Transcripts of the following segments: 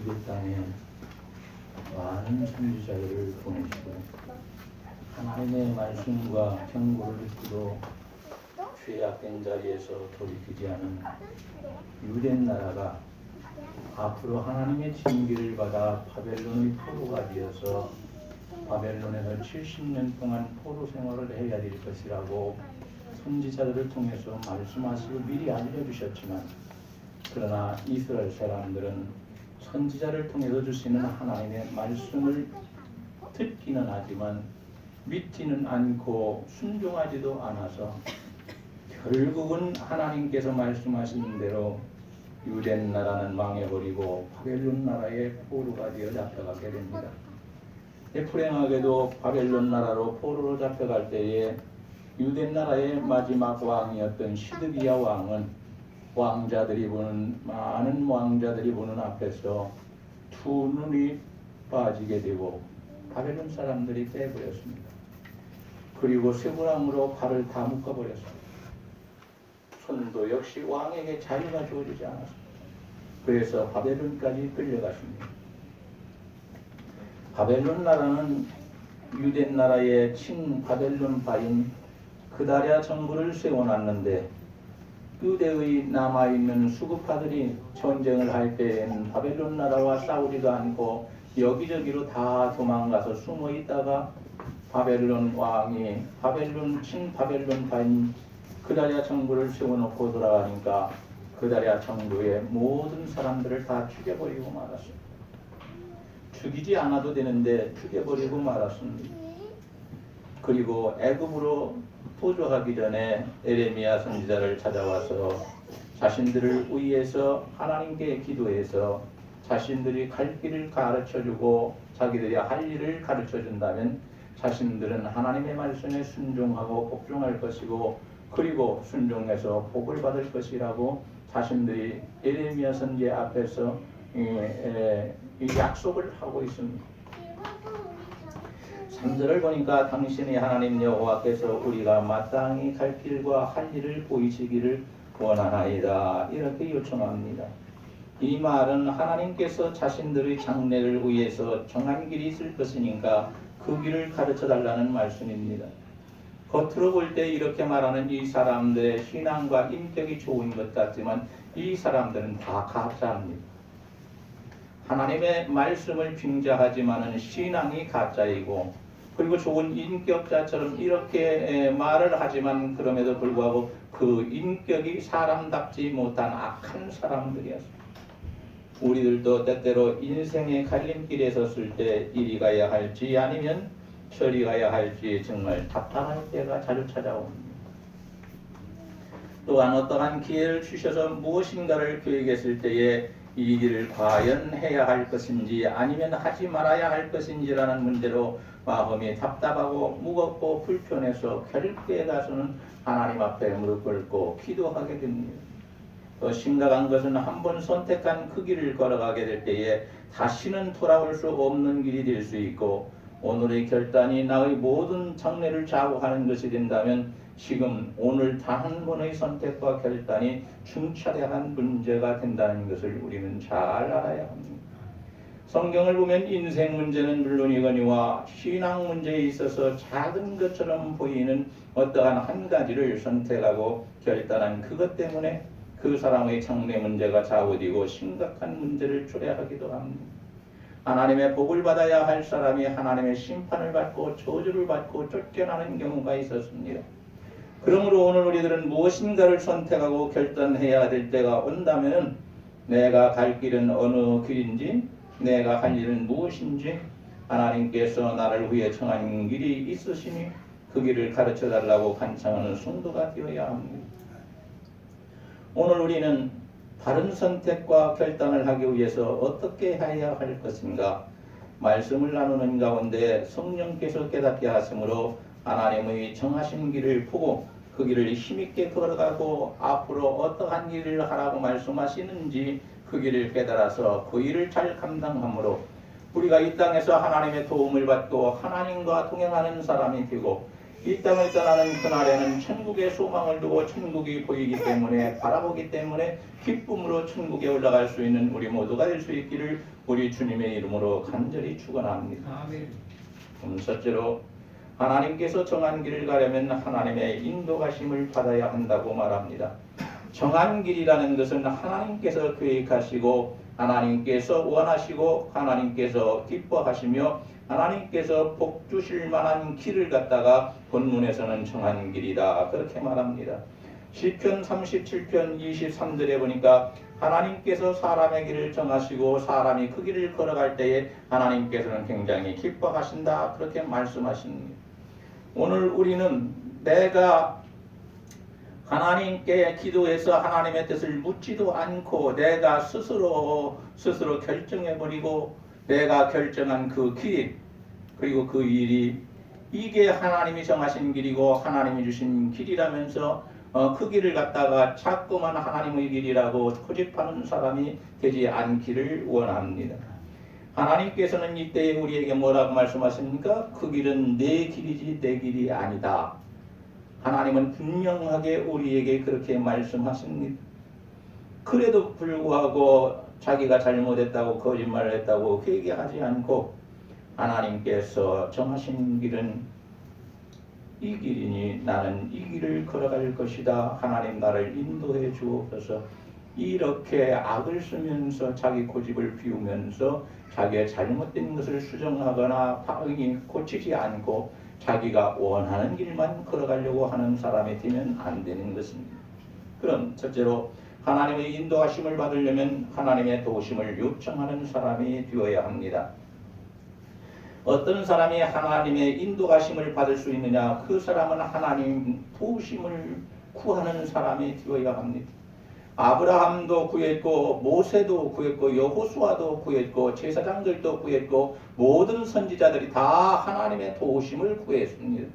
유대 땅에 많은 선지자들을 보내시고 하나님의 말씀과 경고를 듣고도 죄악된 자리에서 돌이키지 않은 유대 나라가 앞으로 하나님의 징계를 받아 바벨론의 포로가 되어서 바벨론에서 70년 동안 포로 생활을 해야 될 것이라고 선지자들을 통해서 말씀하시고 미리 알려주셨지만, 그러나 이스라엘 사람들은 선지자를 통해서 주시는 하나님의 말씀을 듣기는 하지만 믿지는 않고 순종하지도 않아서 결국은 하나님께서 말씀하신 대로 유대 나라는 망해버리고 바벨론 나라의 포로가 되어 잡혀가게 됩니다. 불행하게도 바벨론 나라로 포로로 잡혀갈 때에 유대 나라의 마지막 왕이었던 시드기야 왕은 많은 왕자들이 보는 앞에서 두 눈이 빠지게 되고 바벨론 사람들이 빼버렸습니다. 그리고 쇠고랑으로 발을 다 묶어버렸습니다. 손도 역시 왕에게 자유가 주어지지 않았습니다. 그래서 바벨론까지 끌려갔습니다. 바벨론 나라는 유대 나라의 친바벨론파인 그다랴 정부를 세워놨는데, 유대의 남아있는 수급파들이 전쟁을 할 때엔 바벨론 나라와 싸우지도 않고 여기저기로 다 도망가서 숨어 있다가 바벨론 왕이 친바벨론파인 그다랴 정부를 세워놓고 돌아가니까 그다랴 정부의 모든 사람들을 다 죽여버리고 말았습니다. 죽이지 않아도 되는데 죽여버리고 말았습니다. 그리고 애굽으로 포조하기 전에 에레미야 선지자를 찾아와서 자신들을 위해서 하나님께 기도해서 자신들이 갈 길을 가르쳐주고 자기들이 할 일을 가르쳐준다면 자신들은 하나님의 말씀에 순종하고 복종할 것이고, 그리고 순종해서 복을 받을 것이라고 자신들이 에레미야 선지자 앞에서 이 약속을 하고 있습니다. 3절을 보니까 당신이 하나님 여호와께서 우리가 마땅히 갈 길과 할 일을 보이시기를 원하나이다, 이렇게 요청합니다. 이 말은 하나님께서 자신들의 장래를 위해서 정한 길이 있을 것이니까 그 길을 가르쳐 달라는 말씀입니다. 겉으로 볼 때 이렇게 말하는 이 사람들의 신앙과 인격이 좋은 것 같지만 이 사람들은 다 가짜입니다. 하나님의 말씀을 빙자하지만은 신앙이 가짜이고, 그리고 좋은 인격자처럼 이렇게 말을 하지만 그럼에도 불구하고 그 인격이 사람답지 못한 악한 사람들이었습니다. 우리들도 때때로 인생의 갈림길에 섰을 때 이리 가야 할지 아니면 저리 가야 할지 정말 답답할 때가 자주 찾아옵니다. 또한 어떠한 기회를 주셔서 무엇인가를 계획했을 때에 이 일을 과연 해야 할 것인지 아니면 하지 말아야 할 것인지라는 문제로 마음이 답답하고 무겁고 불편해서 결국에 가서는 하나님 앞에 무릎 꿇고 기도하게 됩니다. 더 심각한 것은 한번 선택한 그 길을 걸어가게 될 때에 다시는 돌아올 수 없는 길이 될 수 있고, 오늘의 결단이 나의 모든 장래를 좌우하는 것이 된다면 지금 오늘 단 한 번의 선택과 결단이 중차대한 문제가 된다는 것을 우리는 잘 알아야 합니다. 성경을 보면 인생 문제는 물론이거니와 신앙 문제에 있어서 작은 것처럼 보이는 어떠한 한 가지를 선택하고 결단한 그것 때문에 그 사람의 장래 문제가 좌우되고 심각한 문제를 초래하기도 합니다. 하나님의 복을 받아야 할 사람이 하나님의 심판을 받고 저주를 받고 쫓겨나는 경우가 있었습니다. 그러므로 오늘 우리들은 무엇인가를 선택하고 결단해야 될 때가 온다면 내가 갈 길은 어느 길인지, 내가 할 일은 무엇인지 하나님께서 나를 위해 정한 길이 있으시니 그 길을 가르쳐 달라고 간청하는 성도가 되어야 합니다. 오늘 우리는 바른 선택과 결단을 하기 위해서 어떻게 해야 할 것인가 말씀을 나누는 가운데 성령께서 깨닫게 하심으로 하나님의 정하신 길을 보고 그 길을 힘있게 걸어가고 앞으로 어떠한 일을 하라고 말씀하시는지 그 길을 깨달아서 그 일을 잘 감당함으로 우리가 이 땅에서 하나님의 도움을 받고 하나님과 동행하는 사람이 되고 이 땅을 떠나는 그날에는 천국의 소망을 두고 천국이 보이기 때문에 바라보기 때문에 기쁨으로 천국에 올라갈 수 있는 우리 모두가 될 수 있기를 우리 주님의 이름으로 간절히 축원합니다. 첫째로 하나님께서 정한 길을 가려면 하나님의 인도하심을 받아야 한다고 말합니다. 정한 길이라는 것은 하나님께서 계획하시고 하나님께서 원하시고 하나님께서 기뻐하시며 하나님께서 복 주실 만한 길을 갖다가 본문에서는 정한 길이다 그렇게 말합니다. 시편 37편 23절에 보니까 하나님께서 사람의 길을 정하시고 사람이 그 길을 걸어갈 때에 하나님께서는 굉장히 기뻐하신다 그렇게 말씀하십니다. 오늘 우리는 내가 하나님께 기도해서 하나님의 뜻을 묻지도 않고 내가 스스로 결정해버리고 내가 결정한 그 길 그리고 그 일이 이게 하나님이 정하신 길이고 하나님이 주신 길이라면서 그 길을 갖다가 자꾸만 하나님의 길이라고 고집하는 사람이 되지 않기를 원합니다. 하나님께서는 이때에 우리에게 뭐라고 말씀하십니까? 그 길은 내 길이지 내 길이 아니다. 하나님은 분명하게 우리에게 그렇게 말씀하십니다. 그래도 불구하고 자기가 잘못했다고 거짓말을 했다고 회개하지 않고 하나님께서 정하신 길은 이 길이니 나는 이 길을 걸어갈 것이다. 하나님 나를 인도해 주옵소서. 이렇게 악을 쓰면서 자기 고집을 피우면서 자기의 잘못된 것을 수정하거나 반응이 고치지 않고 자기가 원하는 길만 걸어가려고 하는 사람이 되면 안 되는 것입니다. 그럼 첫째로 하나님의 인도하심을 받으려면 하나님의 도우심을 요청하는 사람이 되어야 합니다. 어떤 사람이 하나님의 인도하심을 받을 수 있느냐? 그 사람은 하나님 도우심을 구하는 사람이 되어야 합니다. 아브라함도 구했고 모세도 구했고 여호수아도 구했고 제사장들도 구했고 모든 선지자들이 다 하나님의 도우심을 구했습니다.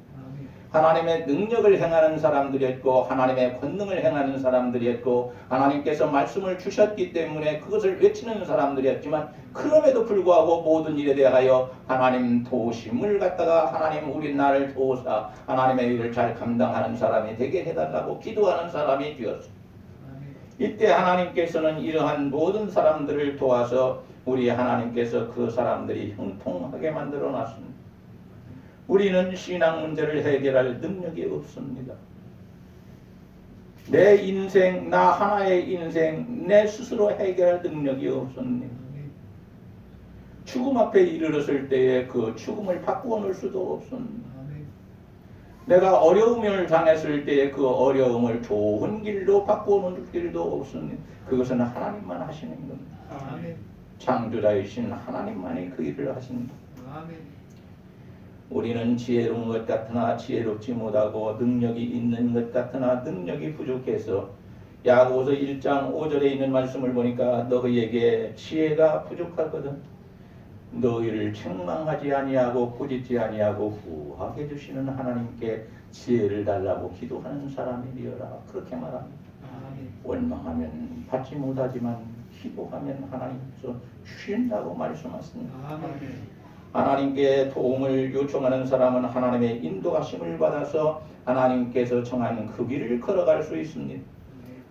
하나님의 능력을 행하는 사람들이었고 하나님의 권능을 행하는 사람들이었고 하나님께서 말씀을 주셨기 때문에 그것을 외치는 사람들이었지만 그럼에도 불구하고 모든 일에 대하여 하나님 도우심을 갖다가 하나님 우리 나를 도우사 하나님의 일을 잘 감당하는 사람이 되게 해달라고 기도하는 사람이 되었습니다. 이때 하나님께서는 이러한 모든 사람들을 도와서 우리 하나님께서 그 사람들이 형통하게 만들어 놨습니다. 우리는 신앙 문제를 해결할 능력이 없습니다. 내 인생, 나 하나의 인생, 내 스스로 해결할 능력이 없습니다. 죽음 앞에 이르렀을 때에 그 죽음을 바꾸어 놓을 수도 없습니다. 내가 어려움을 당했을 때에 그 어려움을 좋은 길로 바꾸어 놓을 길도 없습니다. 그것은 하나님만 하시는 겁니다. 창조자이신 하나님만이 그 일을 하십니다. 우리는 지혜로운 것 같으나 지혜롭지 못하고 능력이 있는 것 같으나 능력이 부족해서 야고보서 1장 5절에 있는 말씀을 보니까 너희에게 지혜가 부족하거든 너희를 책망하지 아니하고 꾸짖지 아니하고 후하게 주시는 하나님께 지혜를 달라고 기도하는 사람이 되어라 그렇게 말합니다. 원망하면 받지 못하지만 기도하면 하나님께서 주신다고 말씀하십니다. 하나님께 도움을 요청하는 사람은 하나님의 인도하심을 받아서 하나님께서 정한 그 길을 걸어갈 수 있습니다.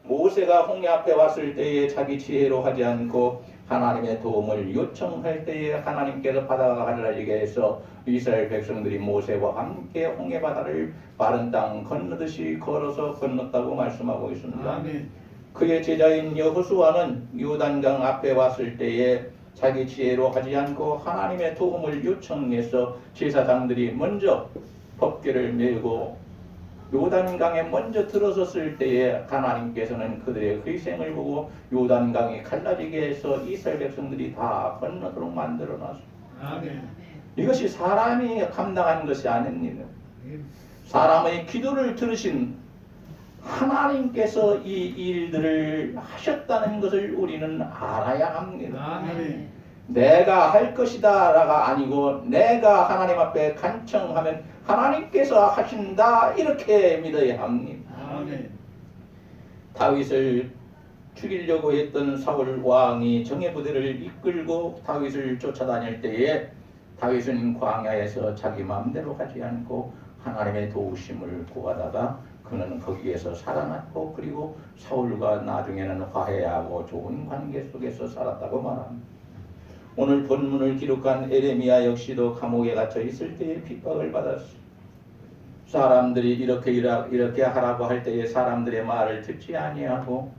모세가 홍해 앞에 왔을 때에 자기 지혜로 하지 않고 하나님의 도움을 요청할 때에 하나님께서 바다가 가라지게 해서 이스라엘 백성들이 모세와 함께 홍해 바다를 마른 땅 건너듯이 걸어서 건넜다고 말씀하고 있습니다. 그의 제자인 여호수아는 요단강 앞에 왔을 때에 자기 지혜로 하지 않고 하나님의 도움을 요청해서 제사장들이 먼저 법궤를 메고 요단강에 먼저 들어섰을 때에 하나님께서는 그들의 희생을 보고 요단강이 갈라지게 해서 이스라엘 백성들이 다 건너도록 만들어 놨습니다. 이것이 사람이 감당한 것이 아닙니다. 사람의 기도를 들으신 하나님께서 이 일들을 하셨다는 것을 우리는 알아야 합니다. 내가 할 것이다 라가 아니고 내가 하나님 앞에 간청하면 하나님께서 하신다 이렇게 믿어야 합니다. 다윗을 죽이려고 했던 사울 왕이 정예 부대를 이끌고 다윗을 쫓아다닐 때에 다윗은 광야에서 자기 마음대로 하지 않고 하나님의 도우심을 구하다가 그는 거기에서 살아났고 그리고 사울과 나중에는 화해하고 좋은 관계 속에서 살았다고 말합니다. 오늘 본문을 기록한 에레미야 역시도 감옥에 갇혀 있을 때에 핍박을 받았습니다. 사람들이 이렇게 하라고 할 때에 사람들의 말을 듣지 아니하고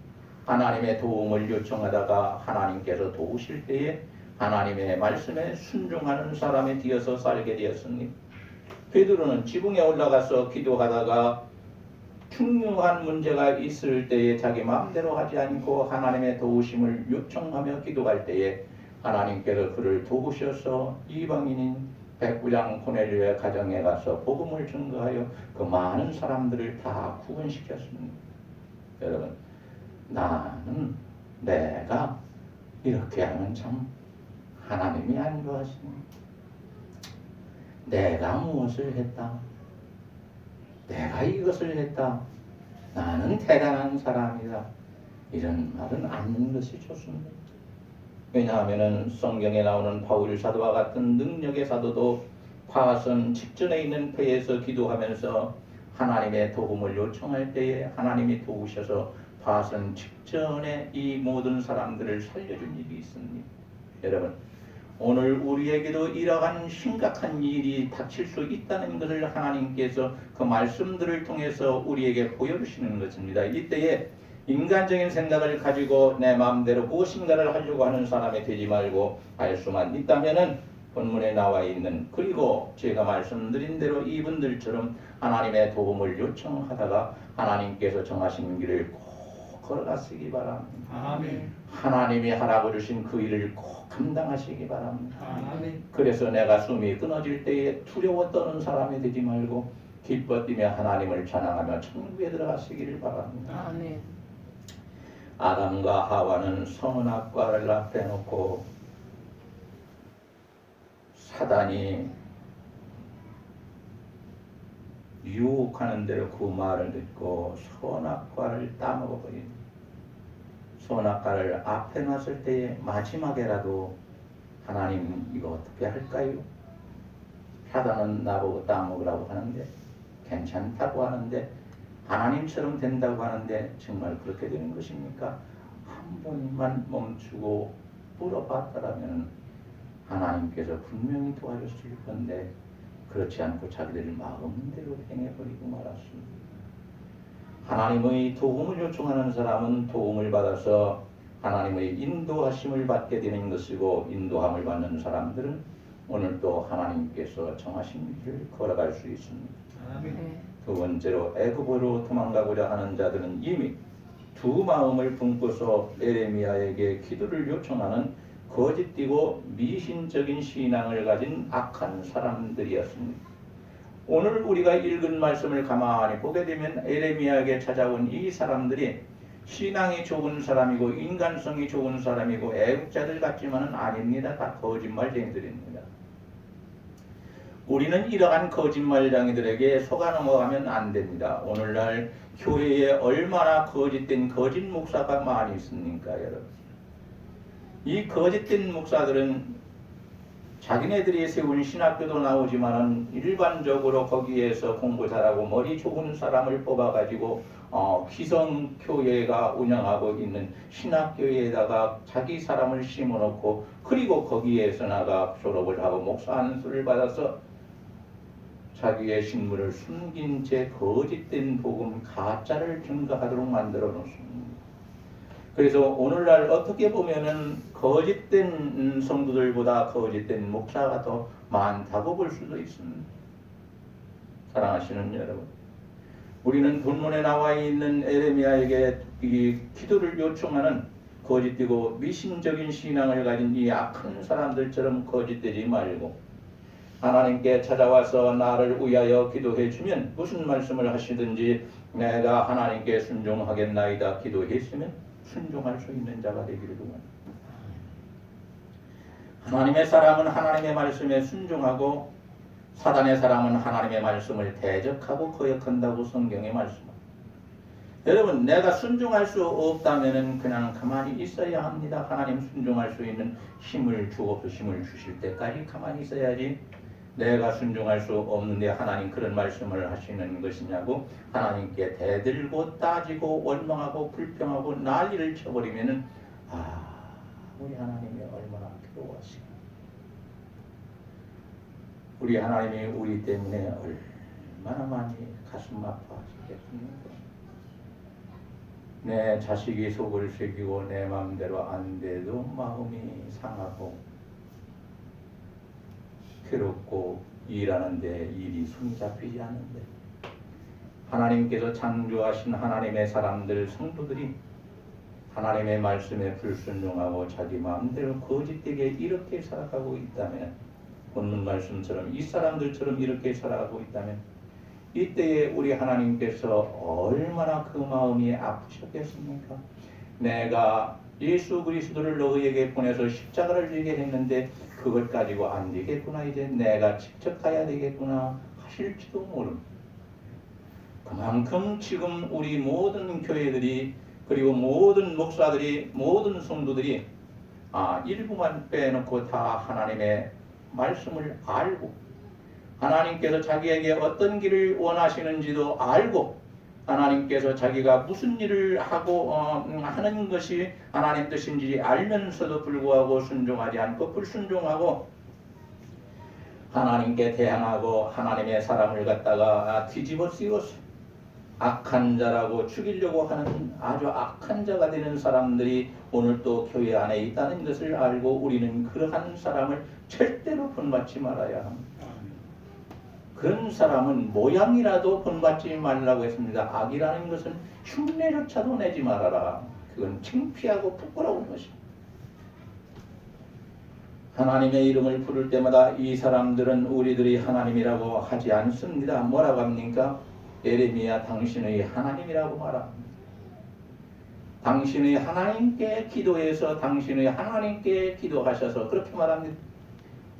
하나님의 도움을 요청하다가 하나님께서 도우실 때에 하나님의 말씀에 순종하는 사람이 되어서 살게 되었습니다. 베드로는 지붕에 올라가서 기도하다가 중요한 문제가 있을 때에 자기 마음대로 하지 않고 하나님의 도우심을 요청하며 기도할 때에 하나님께서 그를 도우셔서 이방인인 백부장 고넬료의 가정에 가서 복음을 증거하여 그 많은 사람들을 다 구원시켰습니다. 여러분, 나는 내가 이렇게 하면 참 하나님이 안 좋아하십니다. 내가 무엇을 했다? 내가 이것을 했다. 나는 대단한 사람이다. 이런 말은 않는 것이 좋습니다. 왜냐하면 성경에 나오는 바울 사도와 같은 능력의 사도도 파선 직전에 있는 배에서 기도하면서 하나님의 도움을 요청할 때에 하나님이 도우셔서 파선 직전에 이 모든 사람들을 살려준 일이 있습니다. 여러분, 오늘 우리에게도 이러한 심각한 일이 닥칠 수 있다는 것을 하나님께서 그 말씀들을 통해서 우리에게 보여주시는 것입니다. 이때에 인간적인 생각을 가지고 내 마음대로 무엇인가를 하려고 하는 사람이 되지 말고 할 수만 있다면은 본문에 나와 있는 그리고 제가 말씀드린 대로 이분들처럼 하나님의 도움을 요청하다가 하나님께서 정하신 길을 꼭 걸어가시기 바랍니다. 아멘. 하나님이 하라고 주신 그 일을 꼭 감당하시기 바랍니다. 아멘. 그래서 내가 숨이 끊어질 때에 두려워 떠는 사람이 되지 말고 기뻐 뛰며 하나님을 찬양하며 천국에 들어가시기를 바랍니다. 아멘. 아담과 하와는 선악과를 앞에 놓고 사단이 유혹하는 대로 그 말을 듣고 선악과를 따먹어버린 선악과를 앞에 놨을 때에 마지막에라도 하나님 이거 어떻게 할까요? 사단은 나보고 따먹으라고 하는데 괜찮다고 하는데 하나님처럼 된다고 하는데 정말 그렇게 되는 것입니까? 한 번만 멈추고 물어봤더라면 하나님께서 분명히 도와줬을 건데 그렇지 않고 자기들 마음대로 행해버리고 말았습니다. 하나님의 도움을 요청하는 사람은 도움을 받아서 하나님의 인도하심을 받게 되는 것이고 인도함을 받는 사람들은 오늘 또 하나님께서 정하신 길을 걸어갈 수 있습니다. 아멘. 두 번째로 애굽으로 도망가고자 하는 자들은 이미 두 마음을 품고서 에레미야에게 기도를 요청하는 거짓되고 미신적인 신앙을 가진 악한 사람들이었습니다. 오늘 우리가 읽은 말씀을 가만히 보게 되면 에레미야에게 찾아온 이 사람들이 신앙이 좋은 사람이고 인간성이 좋은 사람이고 애국자들 같지만은 아닙니다. 다 거짓말쟁이들입니다. 우리는 이러한 거짓말쟁이들에게 속아 넘어가면 안 됩니다. 오늘날 교회에 얼마나 거짓된 거짓 목사가 많이 있습니까, 여러분? 이 거짓된 목사들은 자기네들이 세운 신학교도 나오지만은 일반적으로 거기에서 공부 잘하고 머리 좋은 사람을 뽑아가지고 기성교회가 운영하고 있는 신학교에다가 자기 사람을 심어놓고 그리고 거기에서 나가 졸업을 하고 목사 안수를 받아서 자기의 신분을 숨긴 채 거짓된 복음 가짜를 증거하도록 만들어 놓습니다. 그래서 오늘날 어떻게 보면은 거짓된 성도들보다 거짓된 목사가 더 많다고 볼 수도 있습니다. 사랑하시는 여러분, 우리는 본문에 나와 있는 에레미야에게 이 기도를 요청하는 거짓되고 미신적인 신앙을 가진 이 악한 사람들처럼 거짓되지 말고 하나님께 찾아와서 나를 위하여 기도해 주면 무슨 말씀을 하시든지 내가 하나님께 순종하겠나이다 기도했으면 순종할 수 있는 자가 되기를 원합니다. 하나님의 사람은 하나님의 말씀에 순종하고 사단의 사람은 하나님의 말씀을 대적하고 거역한다고 성경에 말씀합니다. 여러분, 내가 순종할 수 없다면 그냥 가만히 있어야 합니다. 하나님 순종할 수 있는 힘을 주옵소서 힘을 주실 때까지 가만히 있어야지 내가 순종할 수 없는데 하나님 그런 말씀을 하시는 것이냐고 하나님께 대들고 따지고 원망하고 불평하고 난리를 쳐버리면은 우리 하나님이 얼마나 괴로워하시고 우리 하나님이 우리 때문에 얼마나 많이 가슴 아파하시겠습니까? 내 자식이 속을 새기고 내 마음대로 안 돼도 마음이 상하고 괴롭고 일하는데 일이 손이 잡히지 않는데 하나님께서 창조하신 하나님의 사람들 성도들이 하나님의 말씀에 불순종하고 자기 마음대로 거짓되게 이렇게 살아가고 있다면 본문 말씀처럼 이 사람들처럼 이렇게 살아가고 있다면 이때에 우리 하나님께서 얼마나 그 마음이 아프셨겠습니까? 내가 예수 그리스도를 너희에게 보내서 십자가를 지게 했는데 그것 가지고 안 되겠구나 이제 내가 직접 가야 되겠구나 하실지도 모릅니다. 그만큼 지금 우리 모든 교회들이 그리고 모든 목사들이 모든 성도들이 일부만 빼놓고 다 하나님의 말씀을 알고 하나님께서 자기에게 어떤 길을 원하시는지도 알고 하나님께서 자기가 무슨 일을 하고 하는 것이 하나님 뜻인지 알면서도 불구하고 순종하지 않고 불순종하고 하나님께 대항하고 하나님의 사람을 갖다가 뒤집어 씌워서 악한 자라고 죽이려고 하는 아주 악한 자가 되는 사람들이 오늘 또 교회 안에 있다는 것을 알고 우리는 그러한 사람을 절대로 본받지 말아야 합니다. 그런 사람은 모양이라도 본받지 말라고 했습니다. 악이라는 것은 흉내조차도 내지 말아라. 그건 창피하고 부끄러운 것입니다. 하나님의 이름을 부를 때마다 이 사람들은 우리들이 하나님이라고 하지 않습니다. 뭐라고 합니까? 예레미야 당신의 하나님이라고 말합니다. 당신의 하나님께 기도해서 당신의 하나님께 기도하셔서 그렇게 말합니다.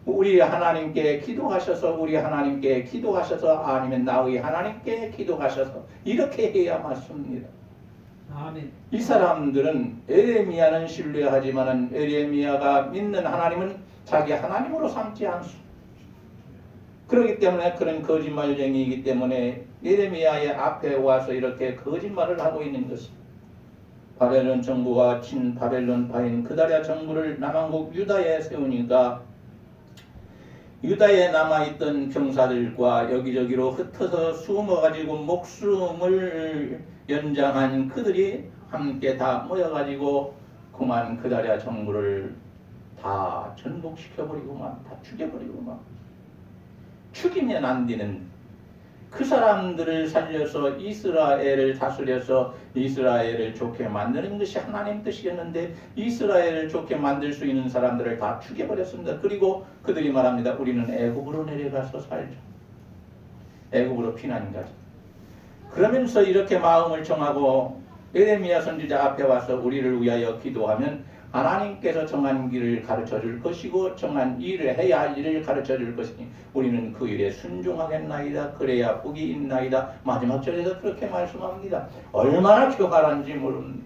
우리 하나님께 기도하셔서 우리 하나님께 기도하셔서 아니면 나의 하나님께 기도하셔서 이렇게 해야 맞습니다. 아멘. 이 사람들은 에레미야는 신뢰하지만은 에레미야가 믿는 하나님은 자기 하나님으로 삼지 않습니다. 그렇기 때문에 그런 거짓말쟁이이기 때문에 에레미야의 앞에 와서 이렇게 거짓말을 하고 있는 것입니다. 바벨론 정부가 친바벨론파인 그다랴 정부를 남왕국 유다에 세우니까 유다에 남아있던 병사들과 여기저기로 흩어서 숨어가지고 목숨을 연장한 그들이 함께 다 모여가지고 그만 그다랴 정부를 다 전복시켜버리고만 다 죽여버리고만 죽이면 안 되는 그 사람들을 살려서 이스라엘을 다스려서 이스라엘을 좋게 만드는 것이 하나님 뜻이었는데 이스라엘을 좋게 만들 수 있는 사람들을 다 죽여버렸습니다. 그리고 그들이 말합니다. 우리는 애굽으로 내려가서 살자. 애굽으로 피난 가자. 그러면서 이렇게 마음을 정하고 에레미야 선지자 앞에 와서 우리를 위하여 기도하면 하나님께서 정한 길을 가르쳐 줄 것이고 정한 일을 해야 할 일을 가르쳐 줄 것이니 우리는 그 일에 순종하겠나이다. 그래야 복이 있나이다. 마지막 절에서 그렇게 말씀합니다. 얼마나 교활한지 모릅니다.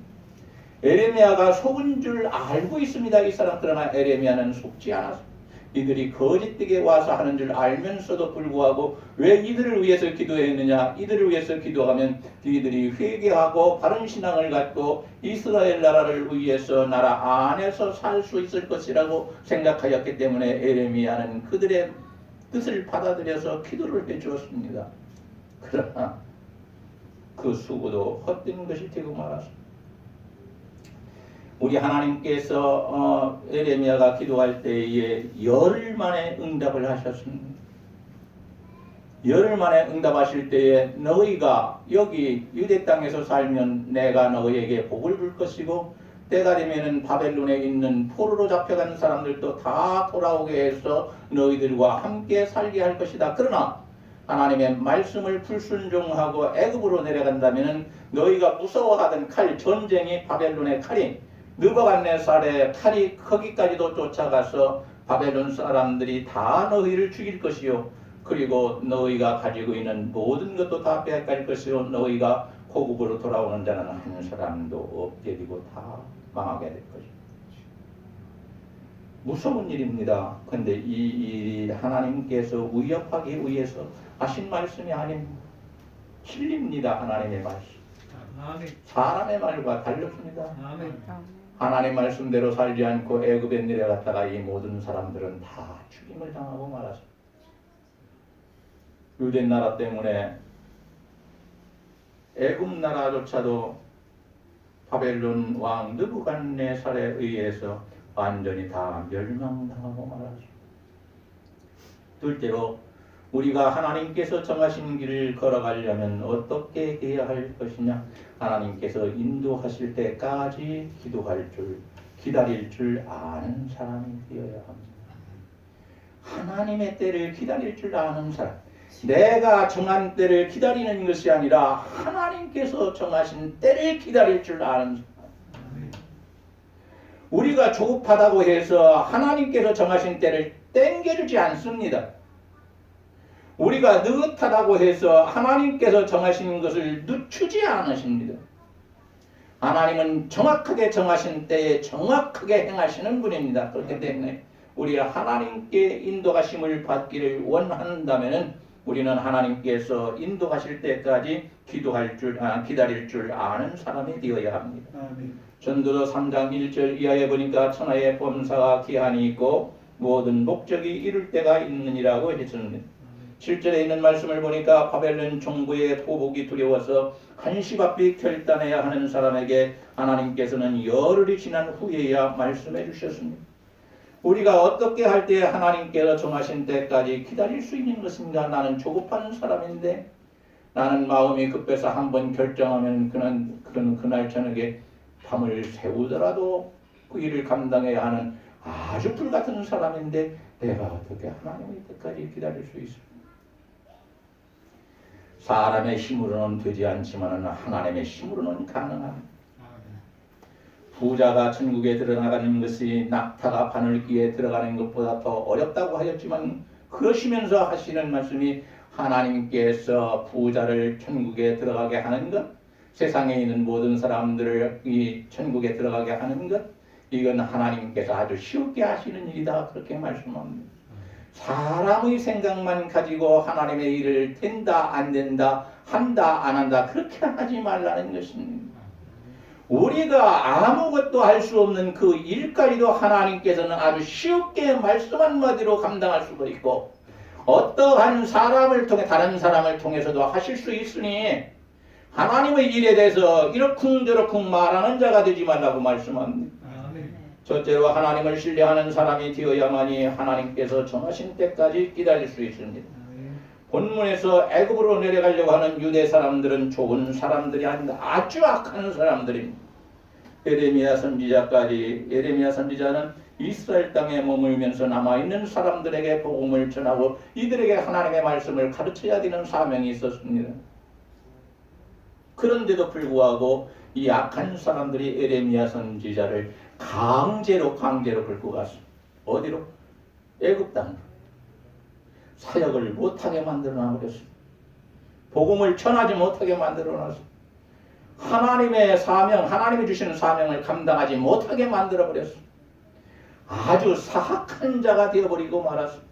에레미야가 속은 줄 알고 있습니다. 이 사람 그러나 에레미야는 속지 않았습니다. 이들이 거짓되게 와서 하는 줄 알면서도 불구하고 왜 이들을 위해서 기도했느냐? 이들을 위해서 기도하면 이들이 회개하고 바른 신앙을 갖고 이스라엘 나라를 위해서 나라 안에서 살 수 있을 것이라고 생각하였기 때문에 에레미야는 그들의 뜻을 받아들여서 기도를 해주었습니다. 그러나 그 수고도 헛된 것이 되고 말았습니다. 우리 하나님께서 에레미야가 기도할 때에 열흘 만에 응답을 하셨습니다. 열흘 만에 응답하실 때에 너희가 여기 유대 땅에서 살면 내가 너희에게 복을 줄 것이고 때가 되면은 바벨론에 있는 포로로 잡혀간 사람들도 다 돌아오게 해서 너희들과 함께 살게 할 것이다. 그러나 하나님의 말씀을 불순종하고 애굽으로 내려간다면은 너희가 무서워하던 칼, 전쟁이 바벨론의 칼이 느부갓네살의 칼이 거기까지도 쫓아가서 바벨론 사람들이 다 너희를 죽일 것이요 그리고 너희가 가지고 있는 모든 것도 다 빼앗길 것이요 너희가 고국으로 돌아오는 자는 한 사람도 없게 되고 다 망하게 될 것이다. 무서운 일입니다. 근데 이 일이 하나님께서 위협하기 위해서 하신 말씀이 아닙니다. 틀립니다. 하나님의 말씀. 사람의 말과 다릅니다. 하나님 말씀대로 살지 않고 애굽에 내려갔다가 이 모든 사람들은 다 죽임을 당하고 말았습니다. 유대 나라 때문에 애굽 나라조차도 바벨론 왕 느부갓네살에 의해서 완전히 다 멸망당하고 말았습니다. 둘째로 우리가 하나님께서 정하신 길을 걸어가려면 어떻게 해야 할 것이냐? 하나님께서 인도하실 때까지 기다릴 줄 아는 사람이 되어야 합니다. 하나님의 때를 기다릴 줄 아는 사람. 내가 정한 때를 기다리는 것이 아니라 하나님께서 정하신 때를 기다릴 줄 아는 사람. 우리가 조급하다고 해서 하나님께서 정하신 때를 땡겨주지 않습니다. 우리가 느긋하다고 해서 하나님께서 정하신 것을 늦추지 않으십니다. 하나님은 정확하게 정하신 때에 정확하게 행하시는 분입니다. 그렇기 때문에 우리가 하나님께 인도하심을 받기를 원한다면 우리는 하나님께서 인도하실 때까지 기다릴 줄 아는 사람이 되어야 합니다. 전도서 3장 1절 이하에 보니까 천하의 범사가 기한이 있고 모든 목적이 이룰 때가 있느니라고 했습니다. 7절에 있는 말씀을 보니까 바벨론 정부의 포복이 두려워서 한시바삐 결단해야 하는 사람에게 하나님께서는 열흘이 지난 후에야 말씀해 주셨습니다. 우리가 어떻게 할 때 하나님께서 정하신 때까지 기다릴 수 있는 것인가? 나는 조급한 사람인데 나는 마음이 급해서 한번 결정하면 그날 저녁에 밤을 새우더라도 그 일을 감당해야 하는 아주 불같은 사람인데 내가 어떻게 하나님의 때까지 기다릴 수 있을까? 사람의 힘으로는 되지 않지만 하나님의 힘으로는 가능합니다. 부자가 천국에 들어가는 것이 낙타가 바늘귀에 들어가는 것보다 더 어렵다고 하였지만 그러시면서 하시는 말씀이 하나님께서 부자를 천국에 들어가게 하는 것, 세상에 있는 모든 사람들을 이 천국에 들어가게 하는 것, 이건 하나님께서 아주 쉽게 하시는 일이다 그렇게 말씀합니다. 사람의 생각만 가지고 하나님의 일을 된다 안 된다 한다 안 한다 그렇게 하지 말라는 것입니다. 우리가 아무것도 할 수 없는 그 일까지도 하나님께서는 아주 쉽게 말씀 한마디로 감당할 수도 있고 어떠한 사람을 통해 다른 사람을 통해서도 하실 수 있으니 하나님의 일에 대해서 이러쿵저러쿵 말하는 자가 되지 말라고 말씀합니다. 첫째로 하나님을 신뢰하는 사람이 되어야만이 하나님께서 정하신 때까지 기다릴 수 있습니다. 본문에서 애굽으로 내려가려고 하는 유대 사람들은 좋은 사람들이 아닙니다. 아주 악한 사람들입니다. 예레미야 선지자는 이스라엘 땅에 머물면서 남아있는 사람들에게 복음을 전하고 이들에게 하나님의 말씀을 가르쳐야 되는 사명이 있었습니다. 그런데도 불구하고 이 악한 사람들이 예레미야 선지자를 강제로 끌고 갔습니다. 어디로? 애굽 땅으로. 사역을 못하게 만들어놔버렸습니다. 복음을 전하지 못하게 만들어놨습니다. 하나님의 사명, 하나님이 주시는 사명을 감당하지 못하게 만들어버렸습니다. 아주 사악한 자가 되어버리고 말았습니다.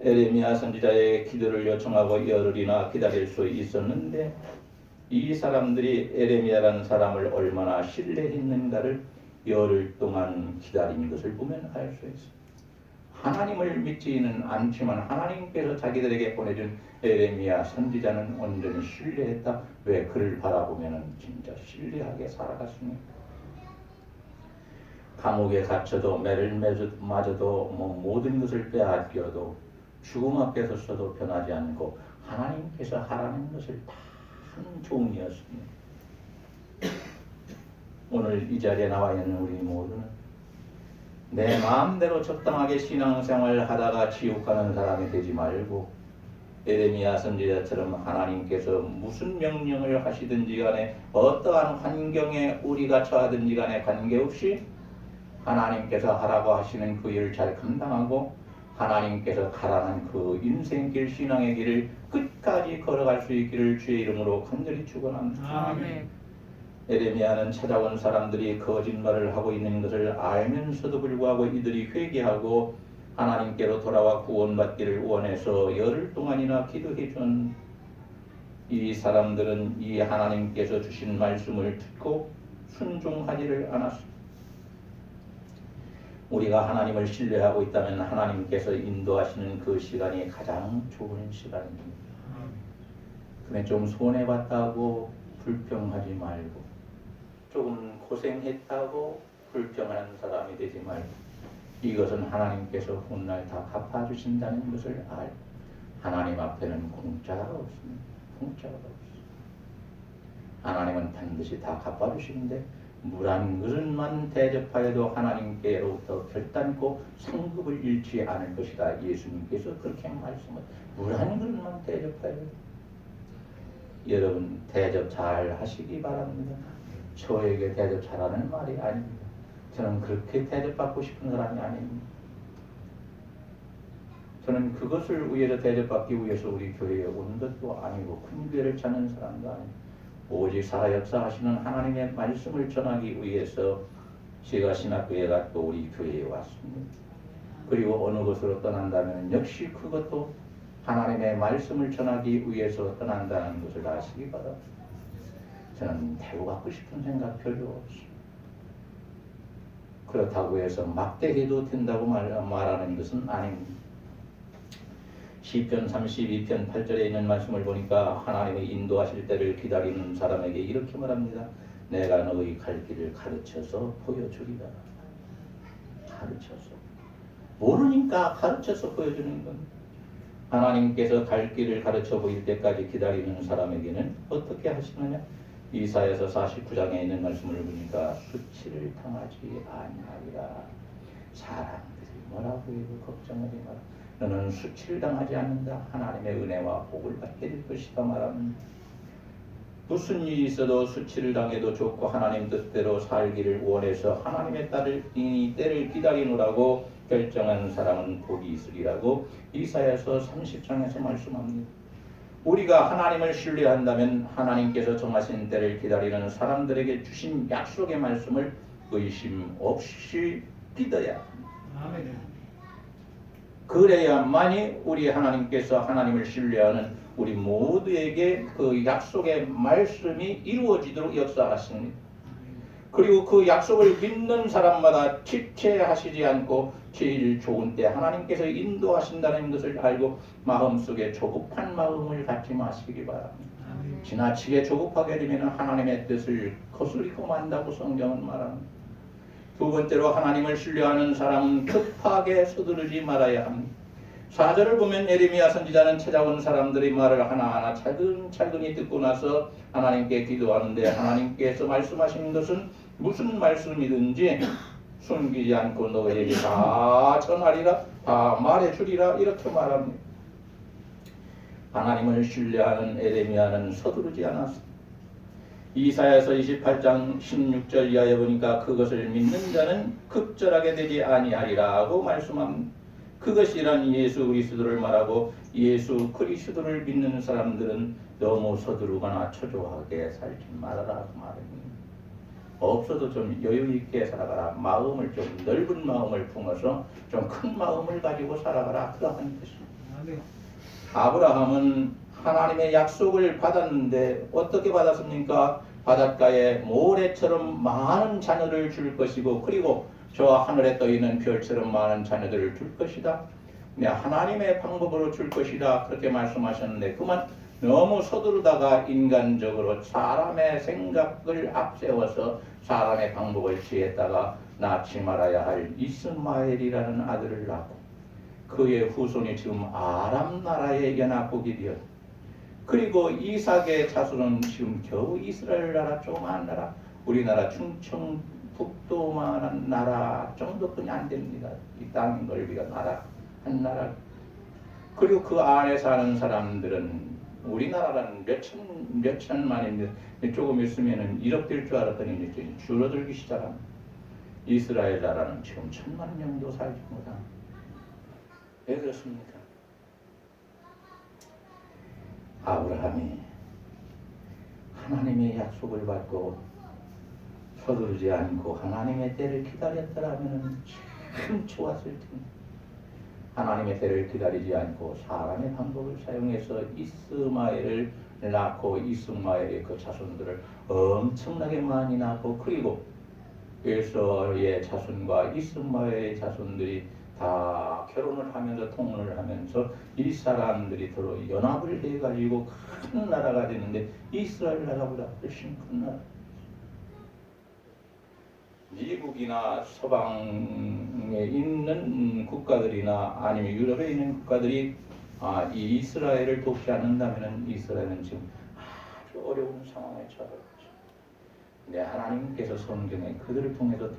예레미야 선지자의 기도를 요청하고 열흘이나 기다릴 수 있었는데 이 사람들이 예레미야라는 사람을 얼마나 신뢰했는가를 열흘 동안 기다린 것을 보면 알 수 있습니다. 하나님을 믿지는 않지만 하나님께서 자기들에게 보내준 예레미야 선지자는 온전히 신뢰했다. 왜? 그를 바라보면 진짜 신뢰하게 살아갔습니다. 감옥에 갇혀도 매를 맞아도 모든 것을 빼앗겨도 죽음 앞에 섰어도 변하지 않고 하나님께서 하라는 것을 다 하는 종이었습니다. 오늘 이 자리에 나와 있는 우리 모두는 내 마음대로 적당하게 신앙생활을 하다가 지옥 가는 사람이 되지 말고 예레미야 선지자처럼 하나님께서 무슨 명령을 하시든지 간에 어떠한 환경에 우리가 처하든지 간에 관계없이 하나님께서 하라고 하시는 그 일을 잘 감당하고 하나님께서 가라는 그 인생길 신앙의 길을 끝까지 걸어갈 수 있기를 주의 이름으로 간절히 축원합니다. 아멘. 에레미야는 찾아온 사람들이 거짓말을 하고 있는 것을 알면서도 불구하고 이들이 회개하고 하나님께로 돌아와 구원받기를 원해서 열흘 동안이나 기도해 준 이 사람들은 이 하나님께서 주신 말씀을 듣고 순종하지를 않았습니다. 우리가 하나님을 신뢰하고 있다면 하나님께서 인도하시는 그 시간이 가장 좋은 시간입니다. 그러면 좀 손해봤다고 불평하지 말고, 조금 고생했다고 불평하는 사람이 되지 말고, 이것은 하나님께서 훗날 다 갚아주신다는 것을 알고, 하나님 앞에는 공짜가 없습니다. 공짜가 없습니다. 하나님은 반드시 다 갚아주시는데 물 한 그릇만 대접하여도 하나님께로부터 결단코 상급을 잃지 않을 것이다. 예수님께서 그렇게 말씀을, 물 한 그릇만 대접하여도. 여러분 대접 잘 하시기 바랍니다. 저에게 대접 잘하는 말이 아닙니다. 저는 그렇게 대접받고 싶은 사람이 아닙니다. 저는 그것을 위해서 대접받기 위해서 우리 교회에 온 것도 아니고 큰 교회를 찾는 사람도 아니고 오직 살아 역사하시는 하나님의 말씀을 전하기 위해서 제가 신학교에 갔고 우리 교회에 왔습니다. 그리고 어느 곳으로 떠난다면 역시 그것도 하나님의 말씀을 전하기 위해서 떠난다는 것을 아시기 바랍니다. 저는 대우받고 싶은 생각 별로 없습니다. 그렇다고 해서 막대해도 된다고 말하는 것은 아닙니다. 시편 32편 8절에 있는 말씀을 보니까 하나님의 인도하실 때를 기다리는 사람에게 이렇게 말합니다. 내가 너의 갈 길을 가르쳐서 보여주리라. 가르쳐서. 모르니까 가르쳐서 보여주는 겁니다. 하나님께서 갈 길을 가르쳐 보일 때까지 기다리는 사람에게는 어떻게 하시느냐? 이사야서 49장에 있는 말씀을 보니까 수치를 당하지 아니하리라. 사람들이 뭐라고 해도 걱정하지 마라. 너는 수치를 당하지 않는다. 하나님의 은혜와 복을 받게 될 것이다 말합니다. 무슨 일이 있어도 수치를 당해도 좋고 하나님 뜻대로 살기를 원해서 하나님의 때를 기다리노라고 결정한 사람은 복이 있으리라고 이사야서 30장에서 말씀합니다. 우리가 하나님을 신뢰한다면 하나님께서 정하신 때를 기다리는 사람들에게 주신 약속의 말씀을 의심 없이 믿어야 합니다. 아멘. 그래야만이 우리 하나님께서 하나님을 신뢰하는 우리 모두에게 그 약속의 말씀이 이루어지도록 역사하십니다. 그리고 그 약속을 믿는 사람마다 지체하시지 않고 제일 좋은 때 하나님께서 인도하신다는 것을 알고 마음속에 조급한 마음을 갖지 마시기 바랍니다. 지나치게 조급하게 되면 하나님의 뜻을 거스리고 만다고 성경은 말합니다. 두 번째로 하나님을 신뢰하는 사람은 급하게 서두르지 말아야 합니다. 4절을 보면 에레미야 선지자는 찾아온 사람들의 말을 하나하나 차근차근히 듣고 나서 하나님께 기도하는데 하나님께서 말씀하시는 것은 무슨 말씀이든지 숨기지 않고 너에게 다 전하리라, 다 말해주리라 이렇게 말합니다. 하나님을 신뢰하는 에레미야는 서두르지 않았습니다. 이사야서 28장 16절 이하에 보니까 그것을 믿는 자는 급절하게 되지 아니하리라고 말씀합니다. 그것이란 예수 그리스도를 말하고 예수 그리스도를 믿는 사람들은 너무 서두르거나 초조하게 살지 말아라 그 말입니다. 없어도 좀 여유 있게 살아가라. 마음을 좀 넓은 마음을 품어서 좀 큰 마음을 가지고 살아가라. 그러한 뜻입니다. 아브라함은 하나님의 약속을 받았는데 어떻게 받았습니까? 바닷가에 모래처럼 많은 자녀를 줄 것이고 그리고 저 하늘에 떠있는 별처럼 많은 자녀들을 줄 것이다. 하나님의 방법으로 줄 것이다. 그렇게 말씀하셨는데 그만 너무 서두르다가 인간적으로 사람의 생각을 앞세워서 사람의 방법을 취했다가 낳지 말아야 할 이스마엘이라는 아들을 낳고 그의 후손이 지금 아람 나라의 연합국이 되었다. 그리고 이삭의 자손은 지금 겨우 이스라엘 나라 조그마한 나라, 우리나라 충청북도만한 나라 정도뿐이 안 됩니다. 이 땅 넓이가 나라 한 나라. 그리고 그 안에 사는 사람들은 우리나라는 몇 천만인데 조금 있으면은 1억 될 줄 알았더니 이제 줄어들기 시작합니다. 이스라엘 나라는 지금 1,000만 명도 살지 못합니다. 왜 그렇습니까? 아브라함이 하나님의 약속을 받고 서두르지 않고 하나님의 때를 기다렸더라면 참 좋았을 텐데 하나님의 때를 기다리지 않고 사람의 방법을 사용해서 이스마엘을 낳고 이스마엘의 그 자손들을 엄청나게 많이 낳고 그리고 에서의 자손과 이스마엘의 자손들이 다 결혼을 하면서 통혼을 하면서 이 사람들이 서로 연합을 해가지고 큰 나라가 되는데 이스라엘 나라보다 훨씬 큰 나라. 미국이나 서방에 있는 국가들이나 아니면 유럽에 있는 국가들이 이 이스라엘을 돕지 않는다면 이스라엘은 지금 아주 어려운 상황에 처하고 근데 하나님께서 성경에 그들을 통해서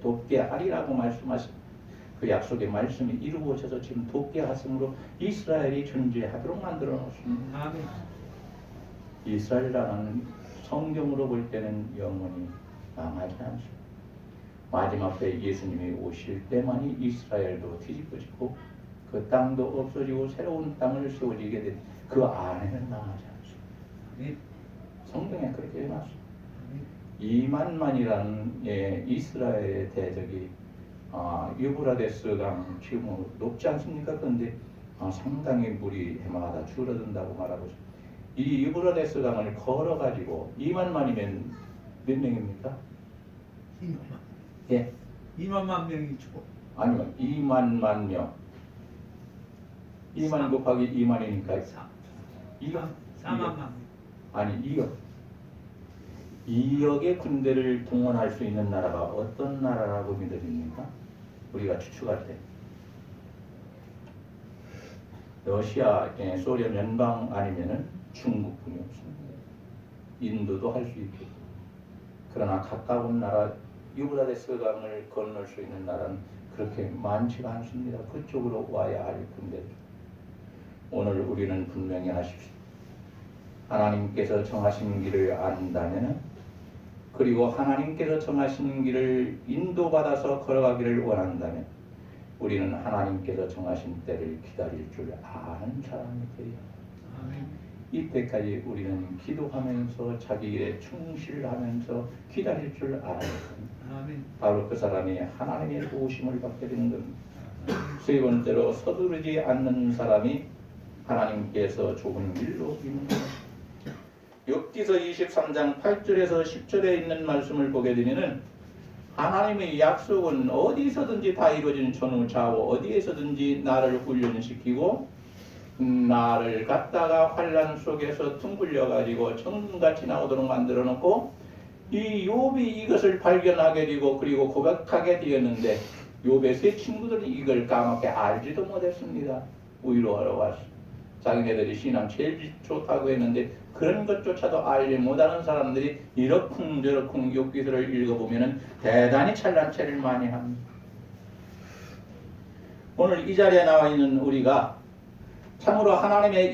돕게 하리라고 말씀하신 그 약속의 말씀이 이루어져서 지금 돕게 하심으로 이스라엘이 존재하도록 만들어 놓습니다. 아멘. 이스라엘이라는 성경으로 볼 때는 영원히 망하지 않습니다. 마지막 때 예수님이 오실 때만이 이스라엘도 뒤집어지고 그 땅도 없어지고 새로운 땅을 세워지게 된 그 안에는 망하지 않습니다. 아멘. 성경에 그렇게 해놨습니다. 2만만이라는 이스라엘의 대적이 유브라데스 강 지금 높지 않습니까? 그런데 상당히 물이 해마다 줄어든다고 말하고 있습니다. 이 유브라데스 강을 걸어가지고 2만만이면 몇 명입니까? 2만만. 예. 2만만 명이죠. 아니면 2만만 명. 2만 곱하기 2만이니까 2억? 4만만. 아니 2억. 2억의 군대를 동원할 수 있는 나라가 어떤 나라라고 믿어집니까? 우리가 추측할 때 러시아, 소련 연방 아니면은 중국뿐이 없습니다. 인도도 할 수 있고 그러나 가까운 나라 유브라데스 강을 건널 수 있는 나라는 그렇게 많지가 않습니다. 그쪽으로 와야 할 군대들. 오늘 우리는 분명히 하십시오. 하나님께서 정하신 길을 안다면 그리고 하나님께서 정하신 길을 인도받아서 걸어가기를 원한다면 우리는 하나님께서 정하신 때를 기다릴 줄 아는 사람이 되어야 합니다. 이때까지 우리는 기도하면서 자기 일에 충실하면서 기다릴 줄 알아야 합니다. 바로 그 사람이 하나님의 도우심을 받게 되는 겁니다. 세 번째로 서두르지 않는 사람이 하나님께서 좋은 길로 이루는 겁니다. 욥기서 23장 8절에서 10절에 있는 말씀을 보게 되면은 하나님의 약속은 어디서든지 다 이루어지는 전후 좌우 어디에서든지 나를 훈련시키고 나를 갖다가 환난 속에서 둥글려 가지고 정금같이 나오도록 만들어 놓고 이 욥이 이것을 발견하게 되고 그리고 고백하게 되었는데 욥의 세 친구들은 이걸 까맣게 알지도 못했습니다. 위로하러 왔어. 자기네들이 신앙 제일 좋다고 했는데 그런 것조차도 알지 못하는 사람들이 이러쿵저러쿵 욥기서를 읽어보면 대단히 잘난 체를 많이 합니다. 오늘 이 자리에 나와 있는 우리가 참으로 하나님의